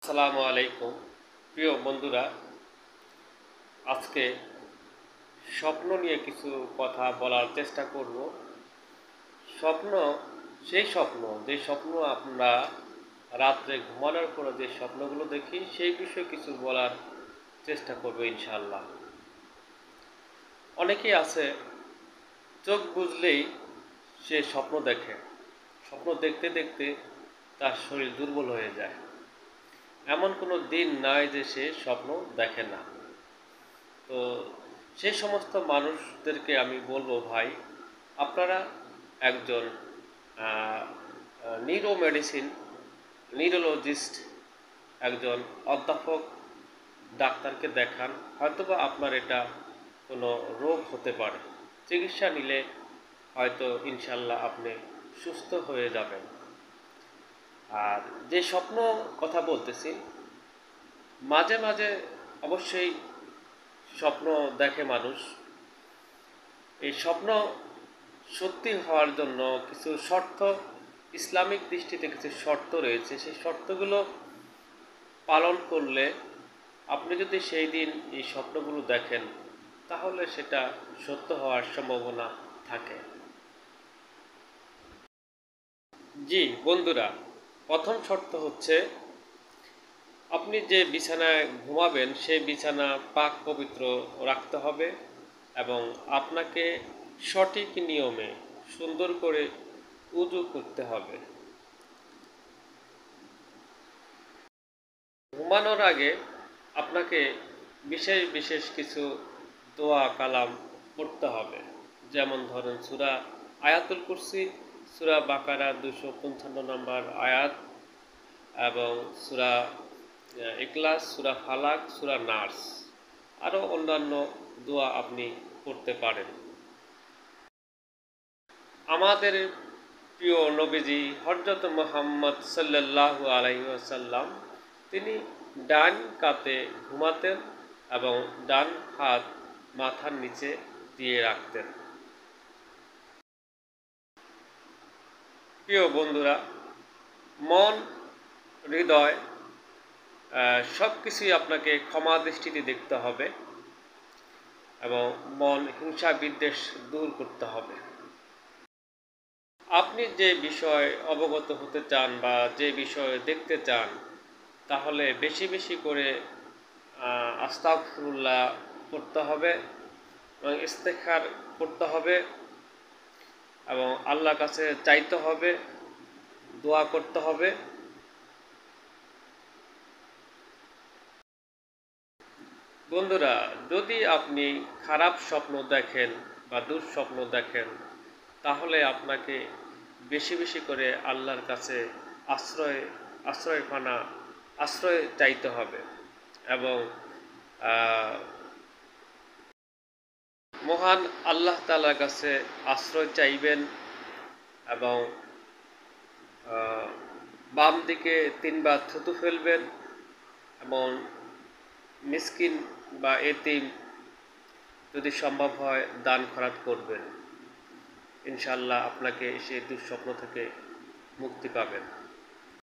আসসালামু আলাইকুম প্রিয় বন্ধুরা, আজকে স্বপ্ন নিয়ে কিছু কথা বলার চেষ্টা করব। স্বপ্ন সেই স্বপ্ন, যে স্বপ্ন আমরা রাত্রে ঘুমানোর পরে যে স্বপ্নগুলো দেখি সেই বিষয়ে কিছু বলার চেষ্টা করব ইনশাআল্লাহ। অনেকেই আছে চোখ বুজলেই সে স্বপ্ন দেখে, স্বপ্ন দেখতে দেখতে তার শরীর দুর্বল হয়ে যায়। এমন কোনো দিন নাই যে সে স্বপ্ন দেখে না। তো সেই সমস্ত মানুষদেরকে আমি বলবো, ভাই আপনারা একজন নিউরোলজিস্ট, একজন অধ্যাপক ডাক্তারকে দেখান। হয়তোবা আপনার এটা কোনো রোগ হতে পারে, চিকিৎসা নিলে হয়তো ইনশাল্লাহ আপনি সুস্থ হয়ে যাবেন। আর যে স্বপ্ন কথা বলতেছি, মাঝে মাঝে অবশ্যই স্বপ্ন দেখে মানুষ। এই স্বপ্ন সত্যি হওয়ার জন্য কিছু শর্ত, ইসলামিক দৃষ্টিতে কিছু শর্ত রয়েছে। সেই শর্তগুলো পালন করলে আপনি যদি সেই দিন এই স্বপ্নগুলো দেখেন, তাহলে সেটা সত্য হওয়ার সম্ভাবনা থাকে। জি বন্ধুরা, প্রথম শর্ত হচ্ছে আপনি যে বিছানায় ঘুমাবেন সেই বিছানা পাক পবিত্র রাখতে হবে এবং আপনাকে সঠিক নিয়মে সুন্দর করে উযু করতে হবে। ঘুমানোর আগে আপনাকে বিশেষ বিশেষ কিছু দোয়া কালাম পড়তে হবে। যেমন ধরেন সূরা আয়াতুল কুরসি, সূরা বাকারা 255 নম্বর আয়াত, এবং সূরা ইখলাস, সূরা ফালাক, সূরা নাস, আরও অন্যান্য দোয়া আপনি পড়তে পারেন। আমাদের প্রিয় নবীজি হযরত মুহাম্মদ সাল্লাল্লাহু আলাইহি ওয়াসাল্লাম, তিনি ডান কাতে ঘুমাতেন এবং ডান হাত মাথার নিচে দিয়ে রাখতেন। প্রিয় বন্ধুরা, মন, হৃদয় সব কিছুই আপনাকে ক্ষমা দৃষ্টিতে দেখতে হবে এবং মন, হিংসা, বিদ্বেষ দূর করতে হবে। আপনি যে বিষয় অবগত হতে চান বা যে বিষয় দেখতে চান, তাহলে বেশি বেশি করে আস্তাগফিরুল্লাহ পড়তে হবে এবং ইস্তেগফার করতে হবে এবং আল্লাহর কাছে চাইতে হবে, দোয়া করতে হবে। বন্ধুরা, যদি আপনি খারাপ স্বপ্ন দেখেন বা দুঃস্বপ্ন দেখেন, তাহলে আপনাকে বেশি বেশি করে আল্লাহর কাছে আশ্রয় চাইতে হবে এবং মহান আল্লাহ তাআলার কাছে আশ্রয় চাইবেন এবং বাম দিকে 3 বার থুতু ফেলবেন এবং মিসকিন বা এতিম যদি সম্ভব হয় দান খয়রাত করবেন। ইনশাআল্লাহ আপনাকে সেই দুঃস্বপ্ন থেকে মুক্তি পাবেন।